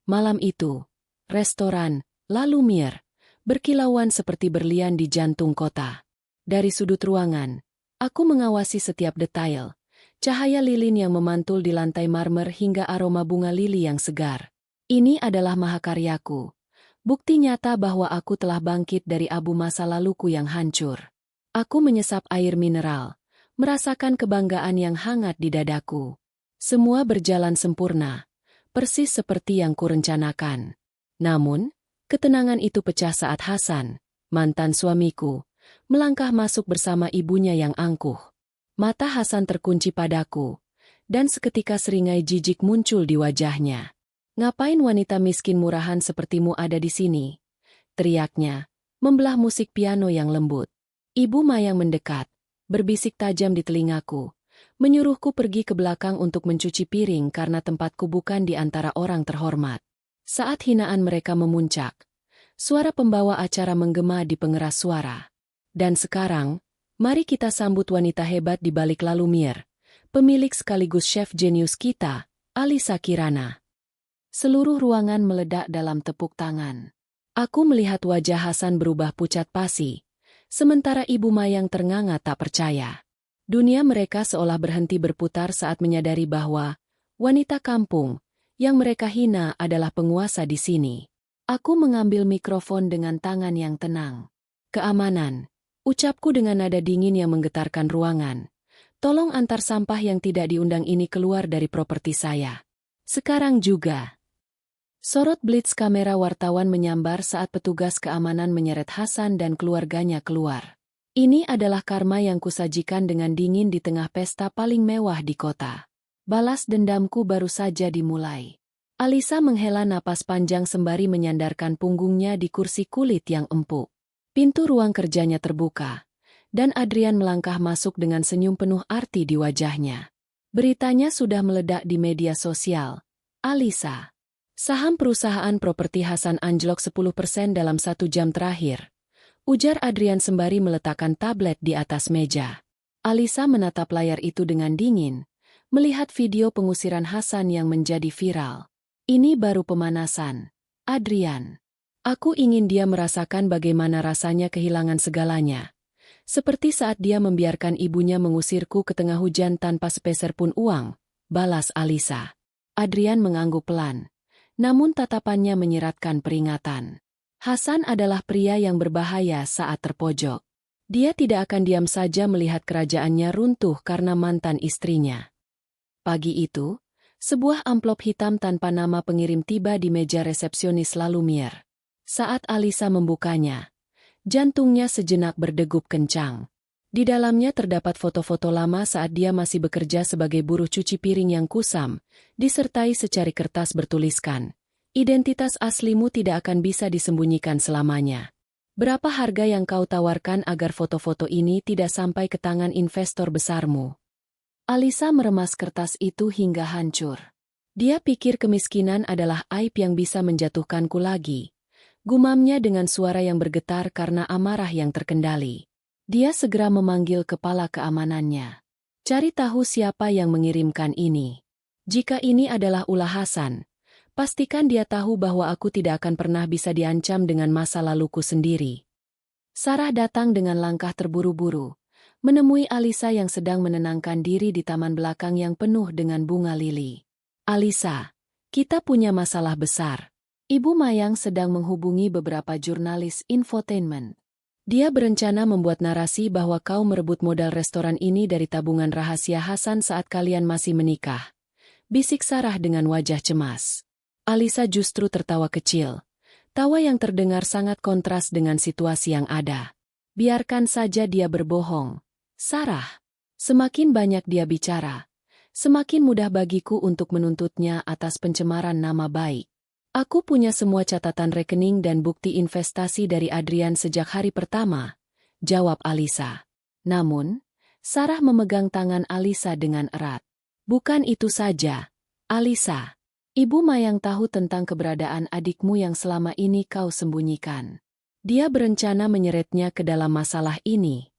Malam itu, restoran La Lumière berkilauan seperti berlian di jantung kota. Dari sudut ruangan, aku mengawasi setiap detail. Cahaya lilin yang memantul di lantai marmer hingga aroma bunga lili yang segar. Ini adalah mahakaryaku. Bukti nyata bahwa aku telah bangkit dari abu masa laluku yang hancur. Aku menyesap air mineral, merasakan kebanggaan yang hangat di dadaku. Semua berjalan sempurna, persis seperti yang kurencanakan. Namun, ketenangan itu pecah saat Hasan, mantan suamiku, melangkah masuk bersama ibunya yang angkuh. Mata Hasan terkunci padaku, dan seketika seringai jijik muncul di wajahnya. "Ngapain wanita miskin murahan sepertimu ada di sini?" teriaknya, membelah musik piano yang lembut. Ibu Mayang mendekat, berbisik tajam di telingaku, menyuruhku pergi ke belakang untuk mencuci piring karena tempatku bukan di antara orang terhormat. Saat hinaan mereka memuncak, suara pembawa acara menggema di pengeras suara. Dan sekarang, mari kita sambut wanita hebat di balik La Lumière, pemilik sekaligus chef jenius kita, Alisa Kirana. Seluruh ruangan meledak dalam tepuk tangan. Aku melihat wajah Hasan berubah pucat pasi, sementara Ibu Mayang ternganga tak percaya. Dunia mereka seolah berhenti berputar saat menyadari bahwa wanita kampung yang mereka hina adalah penguasa di sini. Aku mengambil mikrofon dengan tangan yang tenang. "Keamanan," ucapku dengan nada dingin yang menggetarkan ruangan. "Tolong antar sampah yang tidak diundang ini keluar dari properti saya. Sekarang juga." Sorot blitz kamera wartawan menyambar saat petugas keamanan menyeret Hasan dan keluarganya keluar. Ini adalah karma yang kusajikan dengan dingin di tengah pesta paling mewah di kota. Balas dendamku baru saja dimulai. Alisa menghela napas panjang sembari menyandarkan punggungnya di kursi kulit yang empuk. Pintu ruang kerjanya terbuka, dan Adrian melangkah masuk dengan senyum penuh arti di wajahnya. Beritanya sudah meledak di media sosial. "Alisa, saham perusahaan properti Hasan anjlok 10% dalam 1 jam terakhir," ujar Adrian sembari meletakkan tablet di atas meja. Alisa menatap layar itu dengan dingin, melihat video pengusiran Hasan yang menjadi viral. "Ini baru pemanasan, Adrian. Aku ingin dia merasakan bagaimana rasanya kehilangan segalanya. Seperti saat dia membiarkan ibunya mengusirku ke tengah hujan tanpa sepeser pun uang," balas Alisa. Adrian mengangguk pelan, namun tatapannya menyiratkan peringatan. Hasan adalah pria yang berbahaya saat terpojok. Dia tidak akan diam saja melihat kerajaannya runtuh karena mantan istrinya. Pagi itu, sebuah amplop hitam tanpa nama pengirim tiba di meja resepsionis La Lumière. Saat Alisa membukanya, jantungnya sejenak berdegup kencang. Di dalamnya terdapat foto-foto lama saat dia masih bekerja sebagai buruh cuci piring yang kusam, disertai secari kertas bertuliskan, "Identitas aslimu tidak akan bisa disembunyikan selamanya. Berapa harga yang kau tawarkan agar foto-foto ini tidak sampai ke tangan investor besarmu?" Alisa meremas kertas itu hingga hancur. Dia pikir kemiskinan adalah aib yang bisa menjatuhkanku lagi. Gumamnya dengan suara yang bergetar karena amarah yang terkendali. Dia segera memanggil kepala keamanannya. "Cari tahu siapa yang mengirimkan ini. Jika ini adalah ulah Hasan, pastikan dia tahu bahwa aku tidak akan pernah bisa diancam dengan masa laluku sendiri." Sarah datang dengan langkah terburu-buru, menemui Alisa yang sedang menenangkan diri di taman belakang yang penuh dengan bunga lili. "Alisa, kita punya masalah besar." Ibu Mayang sedang menghubungi beberapa jurnalis infotainment. "Dia berencana membuat narasi bahwa kau merebut modal restoran ini dari tabungan rahasia Hasan saat kalian masih menikah," bisik Sarah dengan wajah cemas. Alisa justru tertawa kecil. Tawa yang terdengar sangat kontras dengan situasi yang ada. "Biarkan saja dia berbohong, Sarah. Semakin banyak dia bicara, semakin mudah bagiku untuk menuntutnya atas pencemaran nama baik. Aku punya semua catatan rekening dan bukti investasi dari Adrian sejak hari pertama," jawab Alisa. Namun, Sarah memegang tangan Alisa dengan erat. "Bukan itu saja, Alisa. Ibu Mayang tahu tentang keberadaan adikmu yang selama ini kau sembunyikan. Dia berencana menyeretnya ke dalam masalah ini."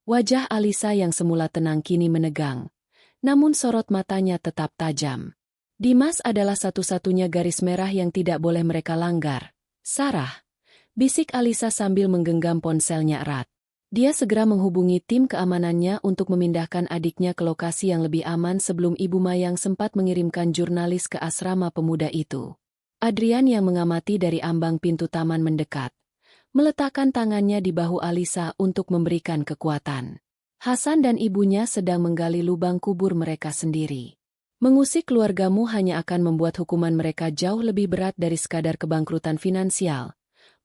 Wajah Alisa yang semula tenang kini menegang, namun sorot matanya tetap tajam. Dimas adalah satu-satunya garis merah yang tidak boleh mereka langgar. Sarah, bisik Alisa sambil menggenggam ponselnya erat. Dia segera menghubungi tim keamanannya untuk memindahkan adiknya ke lokasi yang lebih aman sebelum Ibu Mayang sempat mengirimkan jurnalis ke asrama pemuda itu. Adrian yang mengamati dari ambang pintu taman mendekat, meletakkan tangannya di bahu Alisa untuk memberikan kekuatan. Hasan dan ibunya sedang menggali lubang kubur mereka sendiri. Mengusik keluargamu hanya akan membuat hukuman mereka jauh lebih berat dari sekadar kebangkrutan finansial,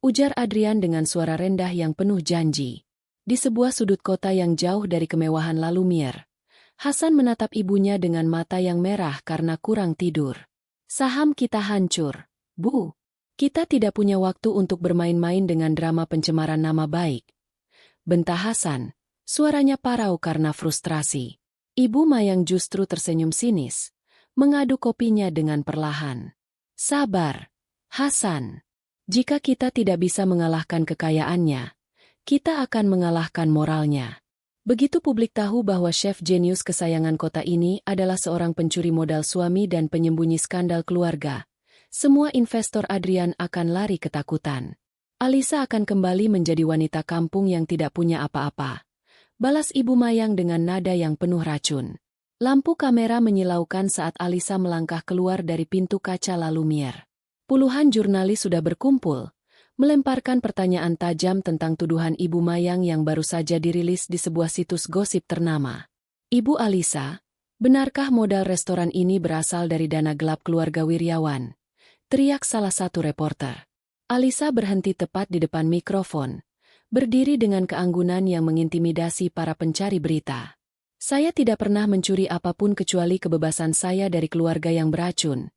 ujar Adrian dengan suara rendah yang penuh janji. Di sebuah sudut kota yang jauh dari kemewahan Lalumiere, Hasan menatap ibunya dengan mata yang merah karena kurang tidur. Saham kita hancur, Bu. Kita tidak punya waktu untuk bermain-main dengan drama pencemaran nama baik. Bentak Hasan, suaranya parau karena frustrasi. Ibu Mayang justru tersenyum sinis, mengaduk kopinya dengan perlahan. Sabar, Hasan. Jika kita tidak bisa mengalahkan kekayaannya, kita akan mengalahkan moralnya. Begitu publik tahu bahwa chef jenius kesayangan kota ini adalah seorang pencuri modal suami dan penyembunyi skandal keluarga, semua investor Adrian akan lari ketakutan. Alisa akan kembali menjadi wanita kampung yang tidak punya apa-apa. Balas Ibu Mayang dengan nada yang penuh racun. Lampu kamera menyilaukan saat Alisa melangkah keluar dari pintu kaca Lalumiere. Puluhan jurnalis sudah berkumpul, melemparkan pertanyaan tajam tentang tuduhan Ibu Mayang yang baru saja dirilis di sebuah situs gosip ternama. Ibu Alisa, benarkah modal restoran ini berasal dari dana gelap keluarga Wiryawan? Teriak salah satu reporter. Alisa berhenti tepat di depan mikrofon, berdiri dengan keanggunan yang mengintimidasi para pencari berita. Saya tidak pernah mencuri apapun kecuali kebebasan saya dari keluarga yang beracun,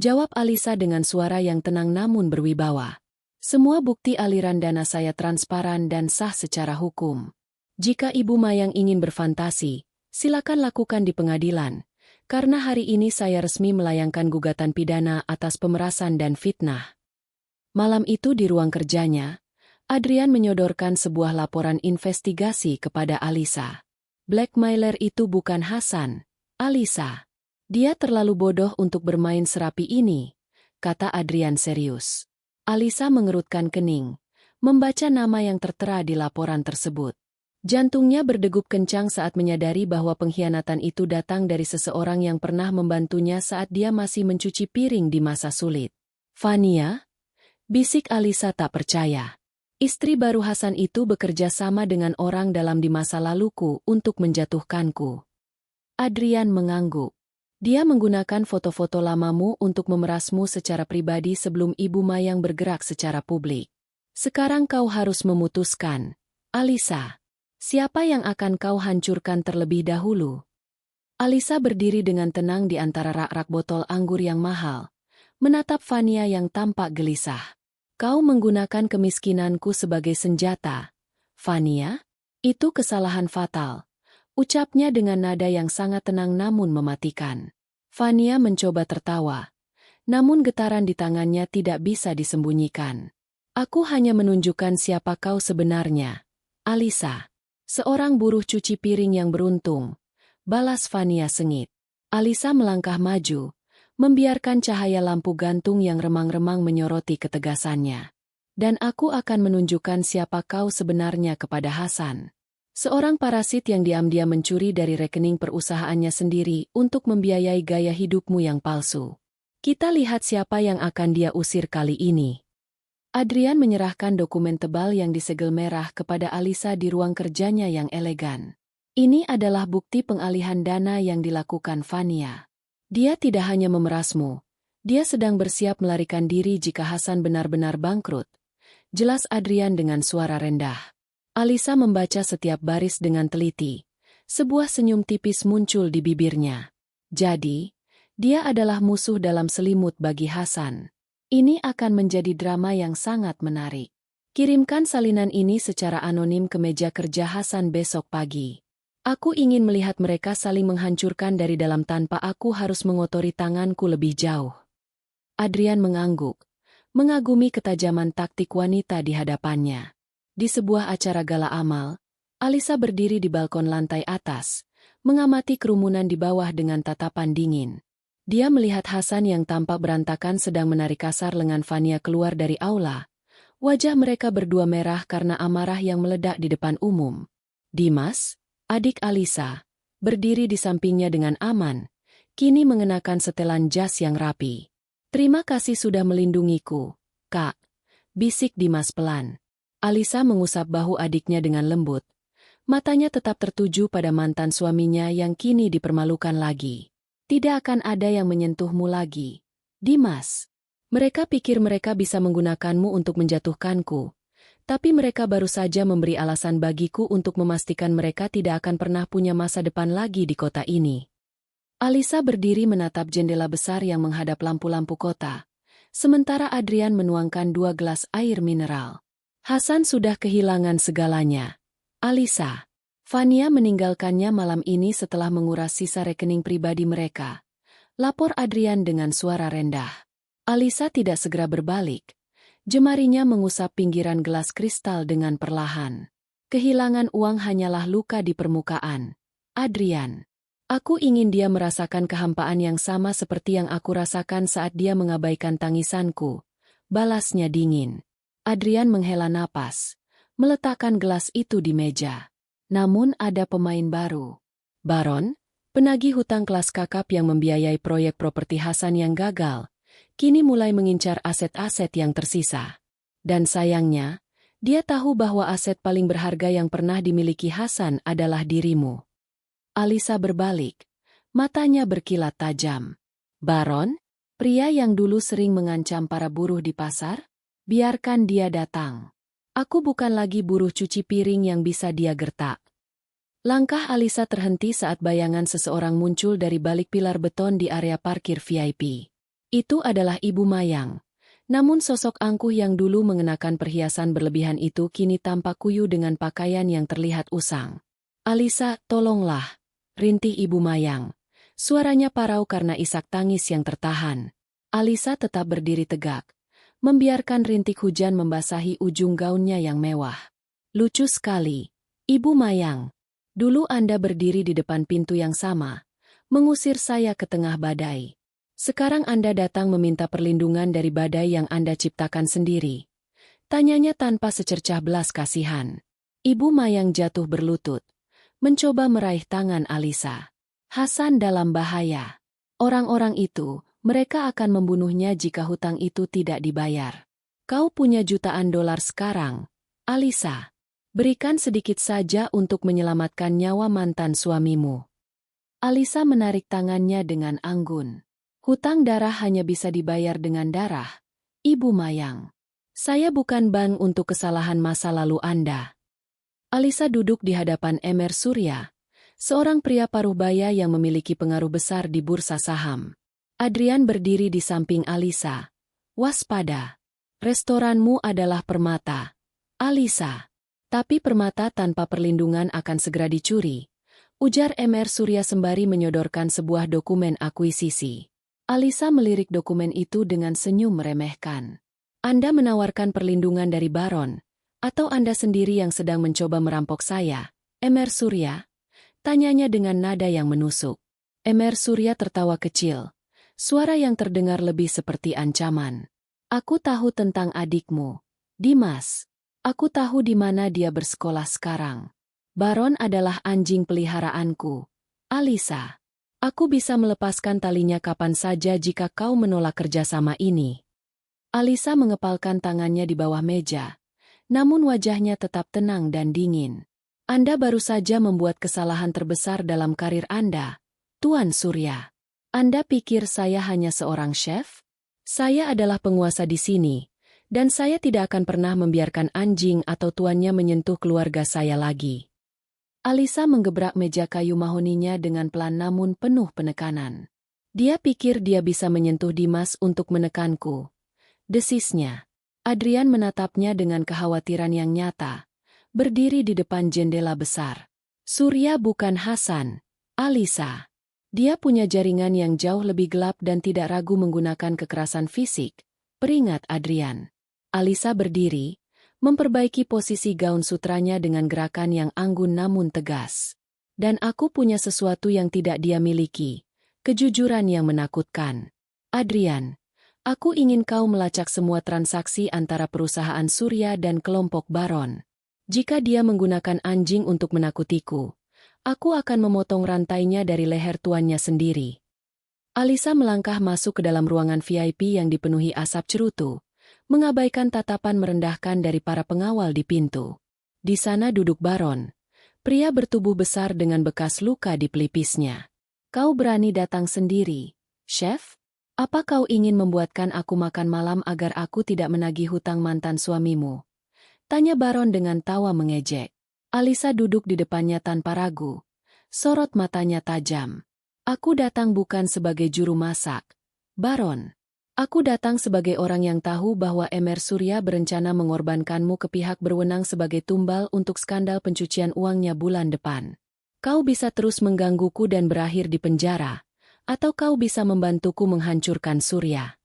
jawab Alisa dengan suara yang tenang namun berwibawa. Semua bukti aliran dana saya transparan dan sah secara hukum. Jika Ibu Mayang ingin berfantasi, silakan lakukan di pengadilan, karena hari ini saya resmi melayangkan gugatan pidana atas pemerasan dan fitnah. Malam itu di ruang kerjanya, Adrian menyodorkan sebuah laporan investigasi kepada Alisa. Blackmailer itu bukan Hasan, Alisa. Dia terlalu bodoh untuk bermain serapi ini, kata Adrian serius. Alisa mengerutkan kening, membaca nama yang tertera di laporan tersebut. Jantungnya berdegup kencang saat menyadari bahwa pengkhianatan itu datang dari seseorang yang pernah membantunya saat dia masih mencuci piring di masa sulit. Fania? Bisik Alisa tak percaya. Istri baru Hasan itu bekerja sama dengan orang dalam di masa laluku untuk menjatuhkanku. Adrian mengangguk. Dia menggunakan foto-foto lamamu untuk memerasmu secara pribadi sebelum Ibu Mayang bergerak secara publik. Sekarang kau harus memutuskan, Alisa. Siapa yang akan kau hancurkan terlebih dahulu? Alisa berdiri dengan tenang di antara rak-rak botol anggur yang mahal, menatap Fania yang tampak gelisah. Kau menggunakan kemiskinanku sebagai senjata, Fania? Itu kesalahan fatal. Ucapnya dengan nada yang sangat tenang namun mematikan. Fania mencoba tertawa, namun getaran di tangannya tidak bisa disembunyikan. Aku hanya menunjukkan siapa kau sebenarnya, Alisa. Seorang buruh cuci piring yang beruntung, balas Fania sengit. Alisa melangkah maju, membiarkan cahaya lampu gantung yang remang-remang menyoroti ketegasannya. Dan aku akan menunjukkan siapa kau sebenarnya kepada Hasan. Seorang parasit yang diam-diam mencuri dari rekening perusahaannya sendiri untuk membiayai gaya hidupmu yang palsu. Kita lihat siapa yang akan dia usir kali ini. Adrian menyerahkan dokumen tebal yang disegel merah kepada Alisa di ruang kerjanya yang elegan. Ini adalah bukti pengalihan dana yang dilakukan Fania. Dia tidak hanya memerasmu, dia sedang bersiap melarikan diri jika Hasan benar-benar bangkrut. Jelas Adrian dengan suara rendah. Alisa membaca setiap baris dengan teliti. Sebuah senyum tipis muncul di bibirnya. Jadi, dia adalah musuh dalam selimut bagi Hasan. Ini akan menjadi drama yang sangat menarik. Kirimkan salinan ini secara anonim ke meja kerja Hasan besok pagi. Aku ingin melihat mereka saling menghancurkan dari dalam tanpa aku harus mengotori tanganku lebih jauh. Adrian mengangguk, mengagumi ketajaman taktik wanita di hadapannya. Di sebuah acara gala amal, Alisa berdiri di balkon lantai atas, mengamati kerumunan di bawah dengan tatapan dingin. Dia melihat Hasan yang tampak berantakan sedang menarik kasar lengan Fania keluar dari aula. Wajah mereka berdua merah karena amarah yang meledak di depan umum. Dimas, adik Alisa, berdiri di sampingnya dengan aman, kini mengenakan setelan jas yang rapi. "Terima kasih sudah melindungiku, Kak," bisik Dimas pelan. Alisa mengusap bahu adiknya dengan lembut. Matanya tetap tertuju pada mantan suaminya yang kini dipermalukan lagi. "Tidak akan ada yang menyentuhmu lagi, Dimas. Mereka pikir mereka bisa menggunakanmu untuk menjatuhkanku. Tapi mereka baru saja memberi alasan bagiku untuk memastikan mereka tidak akan pernah punya masa depan lagi di kota ini." Alisa berdiri menatap jendela besar yang menghadap lampu-lampu kota. Sementara Adrian menuangkan 2 gelas air mineral. Hasan sudah kehilangan segalanya. Alisa. Fania meninggalkannya malam ini setelah menguras sisa rekening pribadi mereka. Lapor Adrian dengan suara rendah. Alisa tidak segera berbalik. Jemarinya mengusap pinggiran gelas kristal dengan perlahan. "Kehilangan uang hanyalah luka di permukaan, Adrian. Aku ingin dia merasakan kehampaan yang sama seperti yang aku rasakan saat dia mengabaikan tangisanku," balasnya dingin. Adrian menghela napas, meletakkan gelas itu di meja. Namun ada pemain baru. Baron, penagih hutang kelas kakap yang membiayai proyek properti Hasan yang gagal, kini mulai mengincar aset-aset yang tersisa. Dan sayangnya, dia tahu bahwa aset paling berharga yang pernah dimiliki Hasan adalah dirimu. Alisa berbalik, matanya berkilat tajam. "Baron, pria yang dulu sering mengancam para buruh di pasar? Biarkan dia datang. Aku bukan lagi buruh cuci piring yang bisa dia gertak." Langkah Alisa terhenti saat bayangan seseorang muncul dari balik pilar beton di area parkir VIP. Itu adalah Ibu Mayang. Namun sosok angkuh yang dulu mengenakan perhiasan berlebihan itu kini tampak kuyu dengan pakaian yang terlihat usang. "Alisa, tolonglah," rintih Ibu Mayang. Suaranya parau karena isak tangis yang tertahan. Alisa tetap berdiri tegak, membiarkan rintik hujan membasahi ujung gaunnya yang mewah. "Lucu sekali, Ibu Mayang. Dulu Anda berdiri di depan pintu yang sama, mengusir saya ke tengah badai. Sekarang Anda datang meminta perlindungan dari badai yang Anda ciptakan sendiri," tanyanya tanpa secercah belas kasihan. Ibu Mayang jatuh berlutut, mencoba meraih tangan Alisa. "Hasan dalam bahaya. Orang-orang itu, mereka akan membunuhnya jika hutang itu tidak dibayar. Kau punya jutaan dolar sekarang, Alisa. Berikan sedikit saja untuk menyelamatkan nyawa mantan suamimu." Alisa menarik tangannya dengan anggun. "Hutang darah hanya bisa dibayar dengan darah, Ibu Mayang. Saya bukan bank untuk kesalahan masa lalu Anda." Alisa duduk di hadapan Emer Surya, seorang pria paruh baya yang memiliki pengaruh besar di bursa saham. Adrian berdiri di samping Alisa. "Waspada. Restoranmu adalah permata, Alisa. Tapi permata tanpa perlindungan akan segera dicuri," ujar Emer Surya sembari menyodorkan sebuah dokumen akuisisi. Alisa melirik dokumen itu dengan senyum meremehkan. "Anda menawarkan perlindungan dari Baron, atau Anda sendiri yang sedang mencoba merampok saya, Emer Surya?" tanyanya dengan nada yang menusuk. Emer Surya tertawa kecil. Suara yang terdengar lebih seperti ancaman. "Aku tahu tentang adikmu, Dimas. Aku tahu di mana dia bersekolah sekarang. Baron adalah anjing peliharaanku, Alisa. Aku bisa melepaskan talinya kapan saja jika kau menolak kerjasama ini." Alisa mengepalkan tangannya di bawah meja, namun wajahnya tetap tenang dan dingin. "Anda baru saja membuat kesalahan terbesar dalam karir Anda, Tuan Surya. Anda pikir saya hanya seorang chef? Saya adalah penguasa di sini, dan saya tidak akan pernah membiarkan anjing atau tuannya menyentuh keluarga saya lagi." Alisa menggebrak meja kayu mahoninya dengan pelan namun penuh penekanan. "Dia pikir dia bisa menyentuh Dimas untuk menekanku," desisnya. Adrian menatapnya dengan kekhawatiran yang nyata, berdiri di depan jendela besar. "Surya bukan Hasan, Alisa. Dia punya jaringan yang jauh lebih gelap dan tidak ragu menggunakan kekerasan fisik," peringat Adrian. Alisa berdiri, memperbaiki posisi gaun sutranya dengan gerakan yang anggun namun tegas. "Dan aku punya sesuatu yang tidak dia miliki, Kejujuran yang menakutkan. Adrian, aku ingin kau melacak semua transaksi antara perusahaan Surya dan kelompok Baron. Jika dia menggunakan anjing untuk menakutiku, aku akan memotong rantainya dari leher tuannya sendiri. Alisa melangkah masuk ke dalam ruangan VIP yang dipenuhi asap cerutu, mengabaikan tatapan merendahkan dari para pengawal di pintu. Di sana duduk Baron, pria bertubuh besar dengan bekas luka di pelipisnya. Kau berani datang sendiri, Chef? Apa kau ingin membuatkan aku makan malam agar aku tidak menagih hutang mantan suamimu? Tanya Baron dengan tawa mengejek. Alisa duduk di depannya tanpa ragu. Sorot matanya tajam. Aku datang bukan sebagai juru masak, Baron. Aku datang sebagai orang yang tahu bahwa Emer Surya berencana mengorbankanmu ke pihak berwenang sebagai tumbal untuk skandal pencucian uangnya bulan depan. Kau bisa terus menggangguku dan berakhir di penjara, atau kau bisa membantuku menghancurkan Surya.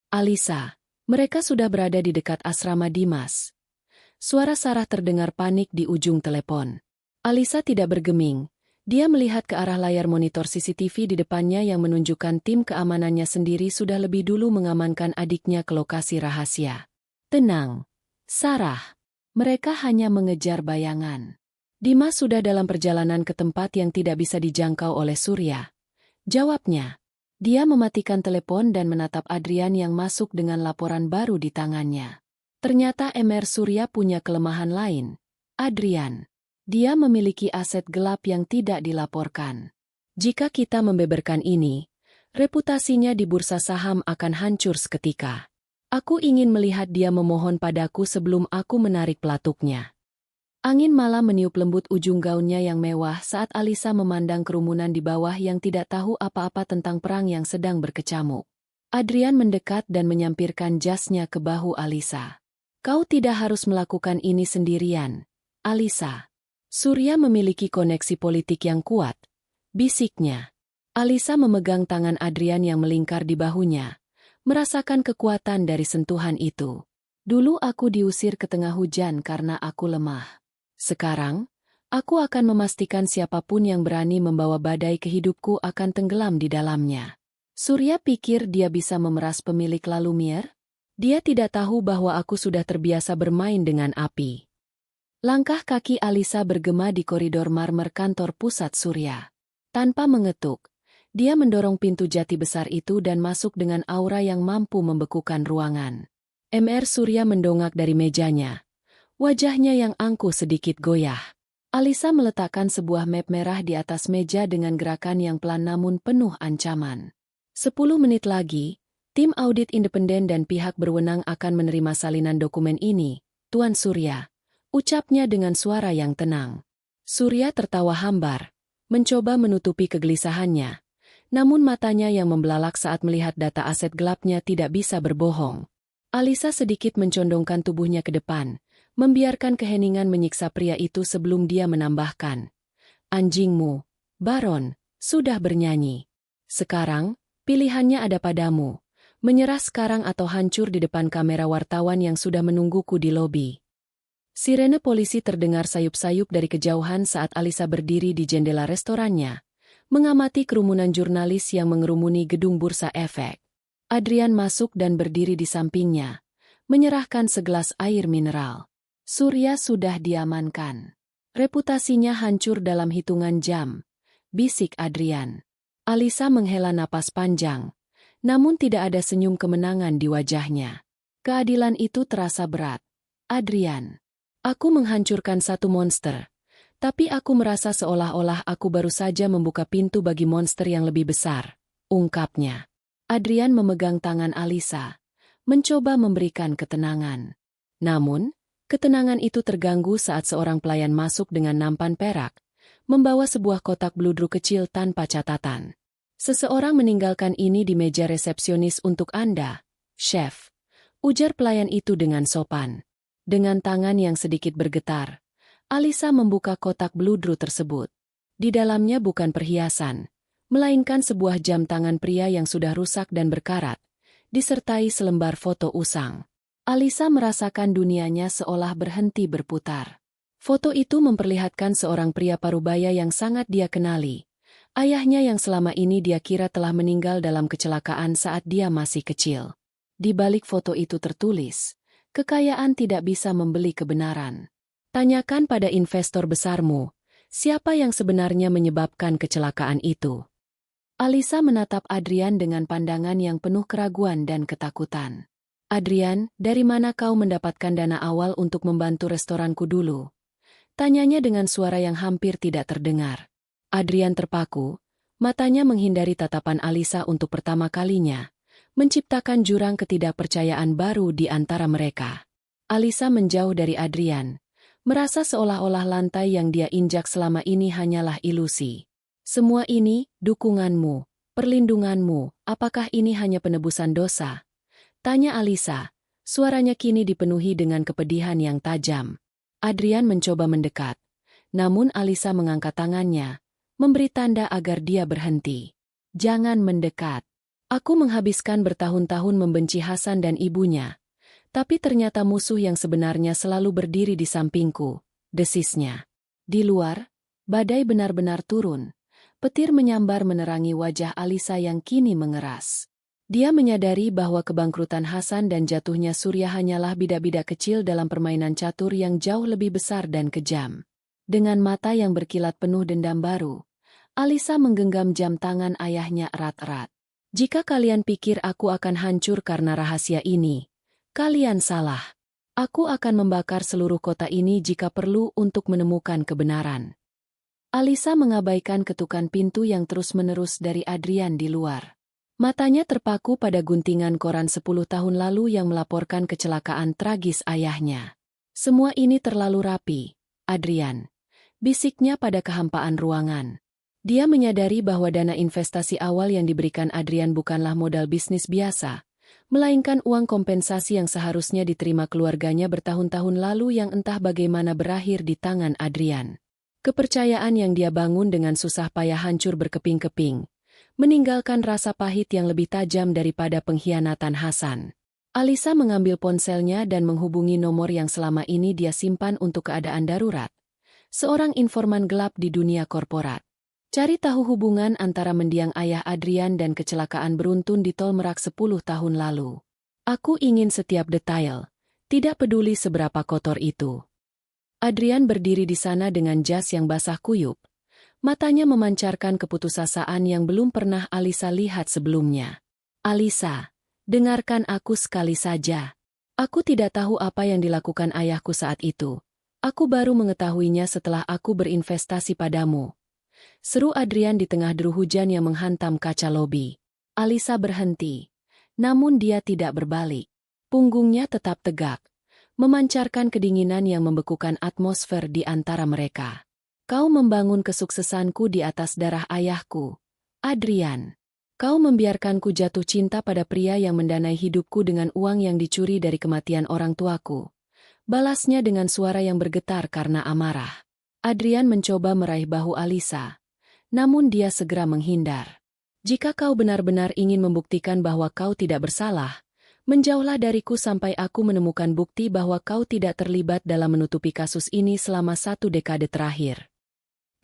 Alisa, mereka sudah berada di dekat asrama Dimas. Suara Sarah terdengar panik di ujung telepon. Alisa tidak bergeming. Dia melihat ke arah layar monitor CCTV di depannya yang menunjukkan tim keamanannya sendiri sudah lebih dulu mengamankan adiknya ke lokasi rahasia. Tenang, Sarah. Mereka hanya mengejar bayangan. Dimas sudah dalam perjalanan ke tempat yang tidak bisa dijangkau oleh Surya. Jawabnya. Dia mematikan telepon dan menatap Adrian yang masuk dengan laporan baru di tangannya. Ternyata Emer Surya punya kelemahan lain. Adrian. Dia memiliki aset gelap yang tidak dilaporkan. Jika kita membeberkan ini, reputasinya di bursa saham akan hancur seketika. Aku ingin melihat dia memohon padaku sebelum aku menarik pelatuknya. Angin malam meniup lembut ujung gaunnya yang mewah saat Alisa memandang kerumunan di bawah yang tidak tahu apa-apa tentang perang yang sedang berkecamuk. Adrian mendekat dan menyampirkan jasnya ke bahu Alisa. Kau tidak harus melakukan ini sendirian, Alisa. Surya memiliki koneksi politik yang kuat, bisiknya. Alisa memegang tangan Adrian yang melingkar di bahunya, merasakan kekuatan dari sentuhan itu. Dulu aku diusir ke tengah hujan karena aku lemah. Sekarang, aku akan memastikan siapapun yang berani membawa badai ke hidupku akan tenggelam di dalamnya. Surya pikir dia bisa memeras pemilik Lalumier? Dia tidak tahu bahwa aku sudah terbiasa bermain dengan api. Langkah kaki Alisa bergema di koridor marmer kantor pusat Surya. Tanpa mengetuk, dia mendorong pintu jati besar itu dan masuk dengan aura yang mampu membekukan ruangan. Mr. Surya mendongak dari mejanya. Wajahnya yang angkuh sedikit goyah. Alisa meletakkan sebuah map merah di atas meja dengan gerakan yang pelan namun penuh ancaman. 10 menit lagi, tim audit independen dan pihak berwenang akan menerima salinan dokumen ini, Tuan Surya. Ucapnya dengan suara yang tenang. Surya tertawa hambar, mencoba menutupi kegelisahannya. Namun matanya yang membelalak saat melihat data aset gelapnya tidak bisa berbohong. Alisa sedikit mencondongkan tubuhnya ke depan, membiarkan keheningan menyiksa pria itu sebelum dia menambahkan. Anjingmu, Baron, sudah bernyanyi. Sekarang, pilihannya ada padamu. Menyerah sekarang atau hancur di depan kamera wartawan yang sudah menungguku di lobi. Sirene polisi terdengar sayup-sayup dari kejauhan saat Alisa berdiri di jendela restorannya, mengamati kerumunan jurnalis yang mengerumuni gedung Bursa Efek. Adrian masuk dan berdiri di sampingnya, menyerahkan segelas air mineral. Surya sudah diamankan. Reputasinya hancur dalam hitungan jam, bisik Adrian. Alisa menghela napas panjang, namun tidak ada senyum kemenangan di wajahnya. Keadilan itu terasa berat. Adrian, aku menghancurkan satu monster, tapi aku merasa seolah-olah aku baru saja membuka pintu bagi monster yang lebih besar, ungkapnya. Adrian memegang tangan Alisa, mencoba memberikan ketenangan. Namun, ketenangan itu terganggu saat seorang pelayan masuk dengan nampan perak, membawa sebuah kotak bludru kecil tanpa catatan. Seseorang meninggalkan ini di meja resepsionis untuk Anda, Chef, ujar pelayan itu dengan sopan. Dengan tangan yang sedikit bergetar, Alisa membuka kotak bludru tersebut. Di dalamnya bukan perhiasan, melainkan sebuah jam tangan pria yang sudah rusak dan berkarat, disertai selembar foto usang. Alisa merasakan dunianya seolah berhenti berputar. Foto itu memperlihatkan seorang pria parubaya yang sangat dia kenali, Ayahnya yang selama ini dia kira telah meninggal dalam kecelakaan saat dia masih kecil. Di balik foto itu tertulis, kekayaan tidak bisa membeli kebenaran. Tanyakan pada investor besarmu, siapa yang sebenarnya menyebabkan kecelakaan itu? Alisa menatap Adrian dengan pandangan yang penuh keraguan dan ketakutan. Adrian, dari mana kau mendapatkan dana awal untuk membantu restoranku dulu? Tanyanya dengan suara yang hampir tidak terdengar. Adrian terpaku, matanya menghindari tatapan Alisa untuk pertama kalinya, menciptakan jurang ketidakpercayaan baru di antara mereka. Alisa menjauh dari Adrian, merasa seolah-olah lantai yang dia injak selama ini hanyalah ilusi. Semua ini, dukunganmu, perlindunganmu, apakah ini hanya penebusan dosa? Tanya Alisa, suaranya kini dipenuhi dengan kepedihan yang tajam. Adrian mencoba mendekat, namun Alisa mengangkat tangannya, memberi tanda agar dia berhenti. Jangan mendekat. Aku menghabiskan bertahun-tahun membenci Hasan dan ibunya. Tapi ternyata musuh yang sebenarnya selalu berdiri di sampingku, desisnya. Di luar, badai benar-benar turun. Petir menyambar menerangi wajah Alisa yang kini mengeras. Dia menyadari bahwa kebangkrutan Hasan dan jatuhnya Surya hanyalah bidak-bidak kecil dalam permainan catur yang jauh lebih besar dan kejam. Dengan mata yang berkilat penuh dendam baru, Alisa menggenggam jam tangan ayahnya erat-erat. Jika kalian pikir aku akan hancur karena rahasia ini, kalian salah. Aku akan membakar seluruh kota ini jika perlu untuk menemukan kebenaran. Alisa mengabaikan ketukan pintu yang terus-menerus dari Adrian di luar. Matanya terpaku pada guntingan koran 10 tahun lalu yang melaporkan kecelakaan tragis ayahnya. Semua ini terlalu rapi, Adrian. Bisiknya pada kehampaan ruangan. Dia menyadari bahwa dana investasi awal yang diberikan Adrian bukanlah modal bisnis biasa, melainkan uang kompensasi yang seharusnya diterima keluarganya bertahun-tahun lalu yang entah bagaimana berakhir di tangan Adrian. Kepercayaan yang dia bangun dengan susah payah hancur berkeping-keping, meninggalkan rasa pahit yang lebih tajam daripada pengkhianatan Hasan. Alisa mengambil ponselnya dan menghubungi nomor yang selama ini dia simpan untuk keadaan darurat. Seorang informan gelap di dunia korporat. Cari tahu hubungan antara mendiang ayah Adrian dan kecelakaan beruntun di Tol Merak 10 tahun lalu. Aku ingin setiap detail, tidak peduli seberapa kotor itu. Adrian berdiri di sana dengan jas yang basah kuyup. Matanya memancarkan keputusasaan yang belum pernah Alisa lihat sebelumnya. Alisa, dengarkan aku sekali saja. Aku tidak tahu apa yang dilakukan ayahku saat itu. Aku baru mengetahuinya setelah aku berinvestasi padamu. Seru Adrian di tengah deru hujan yang menghantam kaca lobi. Alisa berhenti, namun dia tidak berbalik. Punggungnya tetap tegak, memancarkan kedinginan yang membekukan atmosfer di antara mereka. Kau membangun kesuksesanku di atas darah ayahku, Adrian. Kau membiarkanku jatuh cinta pada pria yang mendanai hidupku dengan uang yang dicuri dari kematian orang tuaku. Balasnya dengan suara yang bergetar karena amarah. Adrian mencoba meraih bahu Alisa, namun dia segera menghindar. Jika kau benar-benar ingin membuktikan bahwa kau tidak bersalah, menjauhlah dariku sampai aku menemukan bukti bahwa kau tidak terlibat dalam menutupi kasus ini selama 1 dekade terakhir.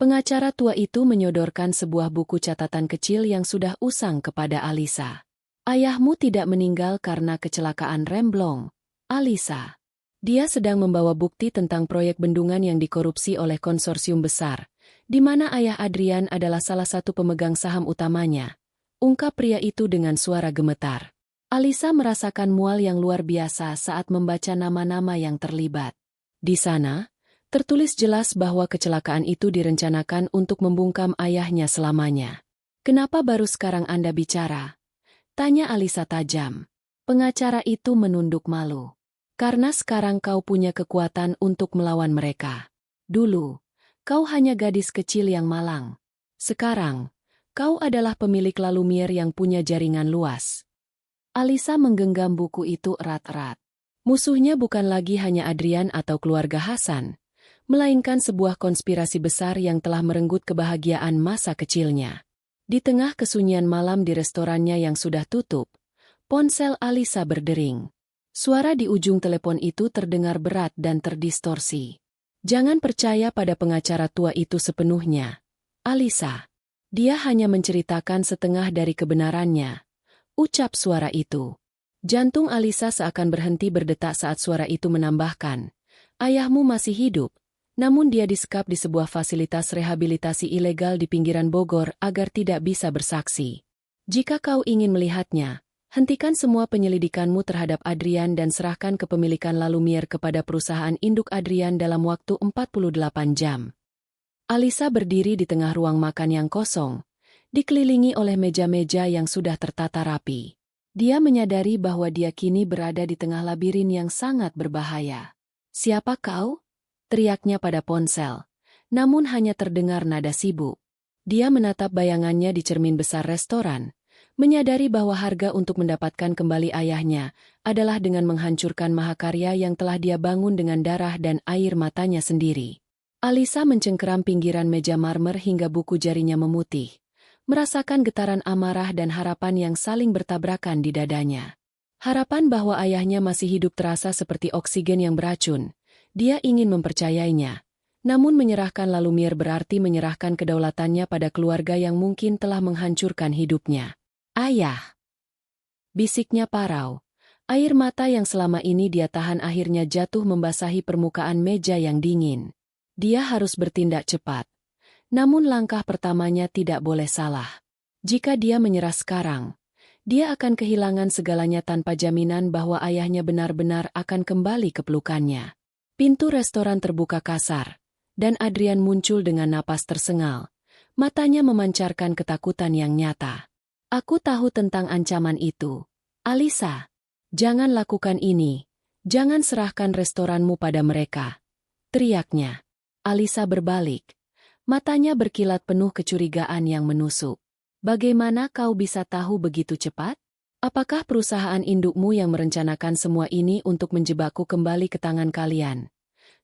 Pengacara tua itu menyodorkan sebuah buku catatan kecil yang sudah usang kepada Alisa. Ayahmu tidak meninggal karena kecelakaan remblong, Alisa. Dia sedang membawa bukti tentang proyek bendungan yang dikorupsi oleh konsorsium besar, di mana ayah Adrian adalah salah satu pemegang saham utamanya. Ungkap pria itu dengan suara gemetar. Alisa merasakan mual yang luar biasa saat membaca nama-nama yang terlibat. Di sana, tertulis jelas bahwa kecelakaan itu direncanakan untuk membungkam ayahnya selamanya. Kenapa baru sekarang Anda bicara? Tanya Alisa tajam. Pengacara itu menunduk malu. Karena sekarang kau punya kekuatan untuk melawan mereka. Dulu, kau hanya gadis kecil yang malang. Sekarang, kau adalah pemilik Lalumier yang punya jaringan luas. Alisa menggenggam buku itu erat-erat. Musuhnya bukan lagi hanya Adrian atau keluarga Hasan, melainkan sebuah konspirasi besar yang telah merenggut kebahagiaan masa kecilnya. Di tengah kesunyian malam di restorannya yang sudah tutup, ponsel Alisa berdering. Suara di ujung telepon itu terdengar berat dan terdistorsi. Jangan percaya pada pengacara tua itu sepenuhnya, Alisa. Dia hanya menceritakan setengah dari kebenarannya, ucap suara itu. Jantung Alisa seakan berhenti berdetak saat suara itu menambahkan, ayahmu masih hidup, namun dia disekap di sebuah fasilitas rehabilitasi ilegal di pinggiran Bogor agar tidak bisa bersaksi. Jika kau ingin melihatnya, hentikan semua penyelidikanmu terhadap Adrian dan serahkan kepemilikan Lalumiere kepada perusahaan induk Adrian dalam waktu 48 jam. Alisa berdiri di tengah ruang makan yang kosong, dikelilingi oleh meja-meja yang sudah tertata rapi. Dia menyadari bahwa dia kini berada di tengah labirin yang sangat berbahaya. "Siapa kau?" teriaknya pada ponsel, namun hanya terdengar nada sibuk. Dia menatap bayangannya di cermin besar restoran, menyadari bahwa harga untuk mendapatkan kembali ayahnya adalah dengan menghancurkan mahakarya yang telah dia bangun dengan darah dan air matanya sendiri. Alisa mencengkeram pinggiran meja marmer hingga buku jarinya memutih, merasakan getaran amarah dan harapan yang saling bertabrakan di dadanya. Harapan bahwa ayahnya masih hidup terasa seperti oksigen yang beracun. Dia ingin mempercayainya, namun menyerahkan Lalumiere berarti menyerahkan kedaulatannya pada keluarga yang mungkin telah menghancurkan hidupnya. "Ayah!" bisiknya parau. Air mata yang selama ini dia tahan akhirnya jatuh membasahi permukaan meja yang dingin. Dia harus bertindak cepat. Namun langkah pertamanya tidak boleh salah. Jika dia menyerah sekarang, dia akan kehilangan segalanya tanpa jaminan bahwa ayahnya benar-benar akan kembali ke pelukannya. Pintu restoran terbuka kasar, dan Adrian muncul dengan napas tersengal. Matanya memancarkan ketakutan yang nyata. "Aku tahu tentang ancaman itu. Alisa, jangan lakukan ini. Jangan serahkan restoranmu pada mereka," teriaknya. Alisa berbalik. Matanya berkilat penuh kecurigaan yang menusuk. "Bagaimana kau bisa tahu begitu cepat? Apakah perusahaan indukmu yang merencanakan semua ini untuk menjebakku kembali ke tangan kalian?"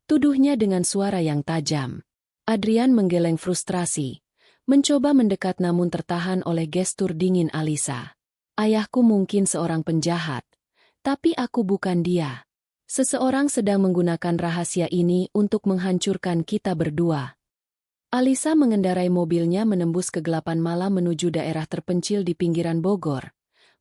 tuduhnya dengan suara yang tajam. Adrian menggeleng frustrasi, mencoba mendekat namun tertahan oleh gestur dingin Alisa. "Ayahku mungkin seorang penjahat, tapi aku bukan dia. Seseorang sedang menggunakan rahasia ini untuk menghancurkan kita berdua." Alisa mengendarai mobilnya menembus kegelapan malam menuju daerah terpencil di pinggiran Bogor,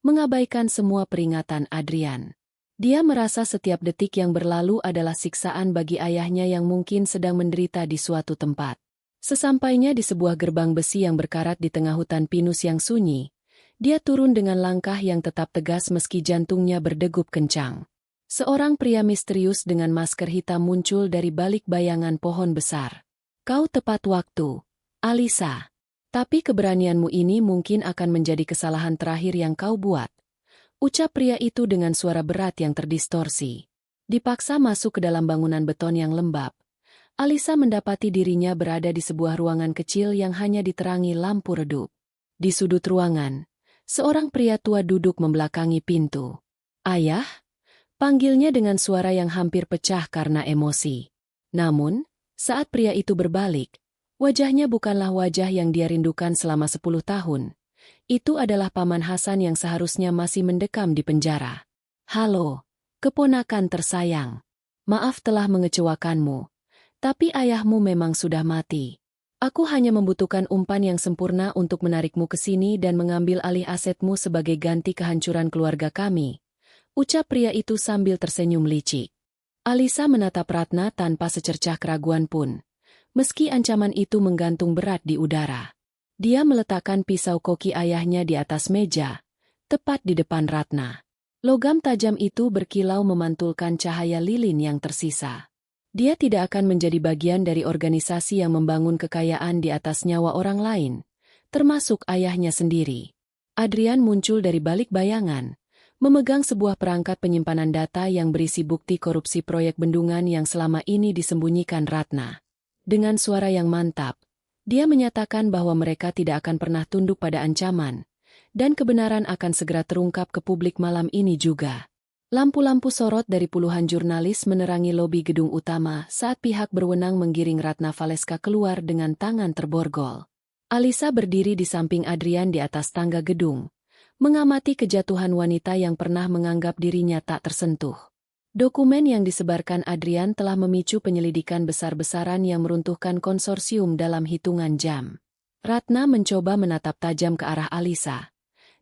mengabaikan semua peringatan Adrian. Dia merasa setiap detik yang berlalu adalah siksaan bagi ayahnya yang mungkin sedang menderita di suatu tempat. Sesampainya di sebuah gerbang besi yang berkarat di tengah hutan pinus yang sunyi, dia turun dengan langkah yang tetap tegas meski jantungnya berdegup kencang. Seorang pria misterius dengan masker hitam muncul dari balik bayangan pohon besar. "Kau tepat waktu, Alisa. Tapi keberanianmu ini mungkin akan menjadi kesalahan terakhir yang kau buat," ucap pria itu dengan suara berat yang terdistorsi. Dipaksa masuk ke dalam bangunan beton yang lembab, Alisa mendapati dirinya berada di sebuah ruangan kecil yang hanya diterangi lampu redup. Di sudut ruangan, seorang pria tua duduk membelakangi pintu. "Ayah?" panggilnya dengan suara yang hampir pecah karena emosi. Namun, saat pria itu berbalik, wajahnya bukanlah wajah yang dia rindukan selama 10 tahun. Itu adalah Paman Hasan yang seharusnya masih mendekam di penjara. "Halo, keponakan tersayang. Maaf telah mengecewakanmu, tapi ayahmu memang sudah mati. Aku hanya membutuhkan umpan yang sempurna untuk menarikmu ke sini dan mengambil alih asetmu sebagai ganti kehancuran keluarga kami," ucap pria itu sambil tersenyum licik. Alisa menatap Ratna tanpa secercah keraguan pun, meski ancaman itu menggantung berat di udara. Dia meletakkan pisau koki ayahnya di atas meja, tepat di depan Ratna. Logam tajam itu berkilau memantulkan cahaya lilin yang tersisa. Dia tidak akan menjadi bagian dari organisasi yang membangun kekayaan di atas nyawa orang lain, termasuk ayahnya sendiri. Adrian muncul dari balik bayangan, memegang sebuah perangkat penyimpanan data yang berisi bukti korupsi proyek bendungan yang selama ini disembunyikan Ratna. Dengan suara yang mantap, dia menyatakan bahwa mereka tidak akan pernah tunduk pada ancaman, dan kebenaran akan segera terungkap ke publik malam ini juga. Lampu-lampu sorot dari puluhan jurnalis menerangi lobi gedung utama saat pihak berwenang menggiring Ratna Valeska keluar dengan tangan terborgol. Alisa berdiri di samping Adrian di atas tangga gedung, mengamati kejatuhan wanita yang pernah menganggap dirinya tak tersentuh. Dokumen yang disebarkan Adrian telah memicu penyelidikan besar-besaran yang meruntuhkan konsorsium dalam hitungan jam. Ratna mencoba menatap tajam ke arah Alisa.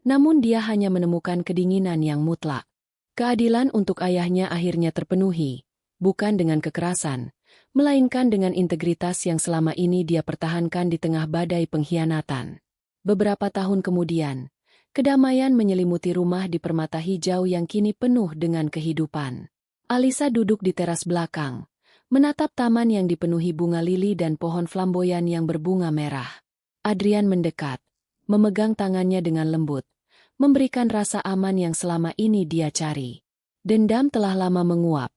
Namun dia hanya menemukan kedinginan yang mutlak. Keadilan untuk ayahnya akhirnya terpenuhi, bukan dengan kekerasan, melainkan dengan integritas yang selama ini dia pertahankan di tengah badai pengkhianatan. Beberapa tahun kemudian, kedamaian menyelimuti rumah di permata hijau yang kini penuh dengan kehidupan. Alisa duduk di teras belakang, menatap taman yang dipenuhi bunga lili dan pohon flamboyan yang berbunga merah. Adrian mendekat, memegang tangannya dengan lembut, memberikan rasa aman yang selama ini dia cari. Dendam telah lama menguap,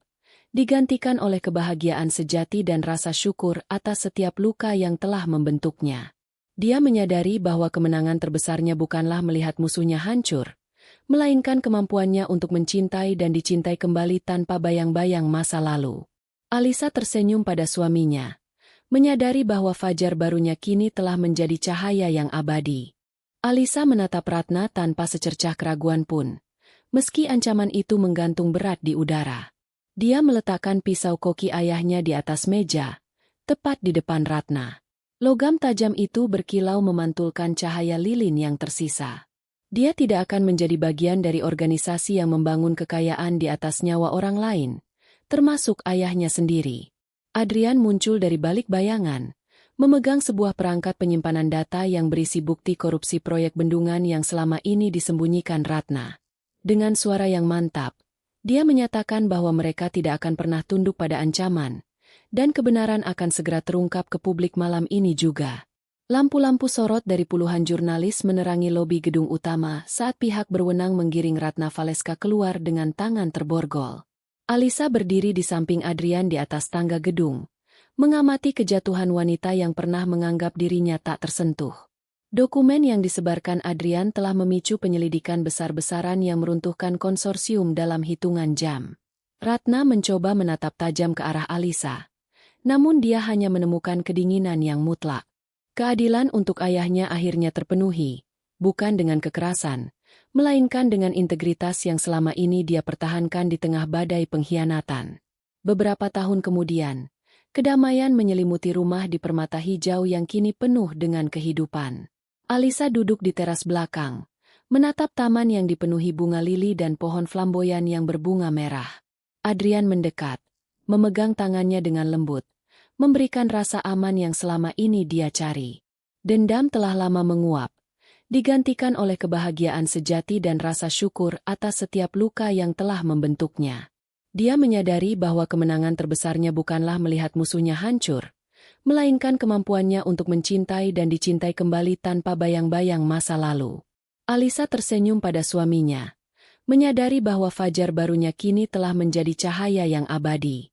digantikan oleh kebahagiaan sejati dan rasa syukur atas setiap luka yang telah membentuknya. Dia menyadari bahwa kemenangan terbesarnya bukanlah melihat musuhnya hancur, melainkan kemampuannya untuk mencintai dan dicintai kembali tanpa bayang-bayang masa lalu. Alisa tersenyum pada suaminya, menyadari bahwa fajar barunya kini telah menjadi cahaya yang abadi. Alisa menatap Ratna tanpa secercah keraguan pun, meski ancaman itu menggantung berat di udara. Dia meletakkan pisau koki ayahnya di atas meja, tepat di depan Ratna. Logam tajam itu berkilau memantulkan cahaya lilin yang tersisa. Dia tidak akan menjadi bagian dari organisasi yang membangun kekayaan di atas nyawa orang lain, termasuk ayahnya sendiri. Adrian muncul dari balik bayangan, memegang sebuah perangkat penyimpanan data yang berisi bukti korupsi proyek bendungan yang selama ini disembunyikan Ratna. Dengan suara yang mantap, dia menyatakan bahwa mereka tidak akan pernah tunduk pada ancaman, dan kebenaran akan segera terungkap ke publik malam ini juga. Lampu-lampu sorot dari puluhan jurnalis menerangi lobi gedung utama saat pihak berwenang menggiring Ratna Valeska keluar dengan tangan terborgol. Alisa berdiri di samping Adrian di atas tangga gedung, mengamati kejatuhan wanita yang pernah menganggap dirinya tak tersentuh. Dokumen yang disebarkan Adrian telah memicu penyelidikan besar-besaran yang meruntuhkan konsorsium dalam hitungan jam. Ratna mencoba menatap tajam ke arah Alisa, namun dia hanya menemukan kedinginan yang mutlak. Keadilan untuk ayahnya akhirnya terpenuhi, bukan dengan kekerasan, melainkan dengan integritas yang selama ini dia pertahankan di tengah badai pengkhianatan. Beberapa tahun kemudian, kedamaian menyelimuti rumah di permata hijau yang kini penuh dengan kehidupan. Alisa duduk di teras belakang, menatap taman yang dipenuhi bunga lili dan pohon flamboyan yang berbunga merah. Adrian mendekat, memegang tangannya dengan lembut, memberikan rasa aman yang selama ini dia cari. Dendam telah lama menguap, digantikan oleh kebahagiaan sejati dan rasa syukur atas setiap luka yang telah membentuknya. Dia menyadari bahwa kemenangan terbesarnya bukanlah melihat musuhnya hancur, melainkan kemampuannya untuk mencintai dan dicintai kembali tanpa bayang-bayang masa lalu. Alisa tersenyum pada suaminya, menyadari bahwa fajar barunya kini telah menjadi cahaya yang abadi.